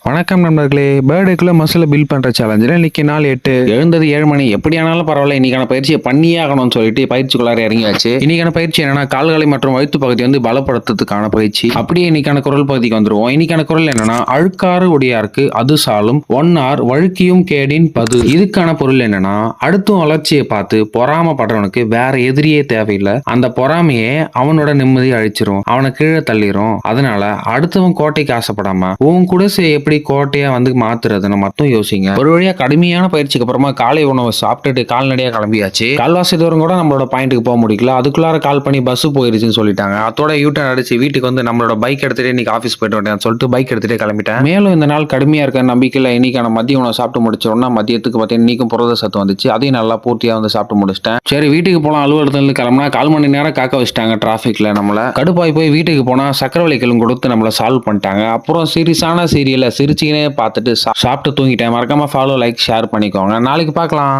வணக்கம் நண்பர்களே. பர்த்டேக்குள்ள மசில பில்ட் பண்ற சேலஞ்சில் இன்னைக்கு நாள் 8 எழுந்தது 7 மணி. எப்படியானாலும் பரவாயில்ல, இன்னைக்கான பயிற்சியை பண்ணியே ஆகணும்னு சொல்லிட்டு பயிற்சிக்குள்ளார இறங்கியாச்சு. இன்னைக்கான பயிற்சி என்னன்னா, கால்களை மற்றும் வயிற்று பகுதி பலப்படுத்துறதுக்கான பயிற்சி. அப்படியே இன்னைக்கான குரல் பகுதிக்கு வந்துருவோம். இன்னைக்கான குரல் என்னன்னா, அழுக்காறு உடையாருக்கு அது சாலும் ஒன்னார் வழுக்கியும் கேடின் பது. இதுக்கான பொருள் என்னன்னா, அடுத்தும் வளர்ச்சியை பார்த்து பொறாமப்படுறவனுக்கு வேற எதிரியே தேவையில்லை. அந்த பொறாமையே அவனோட நிம்மதியை அழிச்சிரும், அவனை கீழே தள்ளிரும். அதனால அடுத்தவன் கோட்டைக்கு ஆசைப்படாம உன் கூட எப்படி கோட்டையா மாத்துறதுன்னு மட்டும் யோசிங்க. ஒரு வழியா கடுமையான பயிற்சிக்கு அப்புறமா காலை உணவை சாப்பிட்டுட்டு கால்நடையா கிளம்பியாச்சு. கால்வாசி தூரம் கூட நம்மளோட பாயிண்ட்டுக்கு போக முடியல. அதுக்குள்ளார கால் பண்ணி பஸ் போயிருச்சுன்னு சொல்லிட்டாங்க. அதோட யூட்டர்ன் அடிச்சு வீட்டுக்கு நம்மளோட பைக் எடுத்துட்டு இன்னைக்கு ஆஃபீஸ் போயிட்டு வந்தேன் சொல்லிட்டு பைக் எடுத்துட்டு கிளம்பிட்டேன். மேலும் இந்த நாள் கடுமையா இருக்க நம்பிக்கையில இன்னைக்கான மதிய உணவு சாப்பிட்டு முடிச்ச உடனே மதியத்துக்கு பார்த்தீங்கன்னா இன்னைக்கும் புரத சத்து வந்துச்சு. அதையும் நல்லா பூர்த்தியா சாப்பிட்டு முடிச்சிட்டேன். சரி, வீட்டுக்கு போலாம். அலுவலகத்துல கிளம்பினா 1/4 மணி நேரம் காக்க வச்சுட்டாங்க டிராபிக்ல. நம்மள கடுப்பாய் போய் வீட்டுக்கு போனா சக்கரவள்ளிக்கிழங்கு கொடுத்து நம்மள சால்வ் பண்ணிட்டாங்க. அப்புறம் சீரியஸான சீரியலை சிரிச்சுக்கினே பார்த்துட்டு சாப்பிட்டு தூங்கிட்டேன். மறக்காம ஃபாலோ, லைக், ஷேர் பண்ணிக்கோங்க. நாளைக்கு பார்க்கலாம்.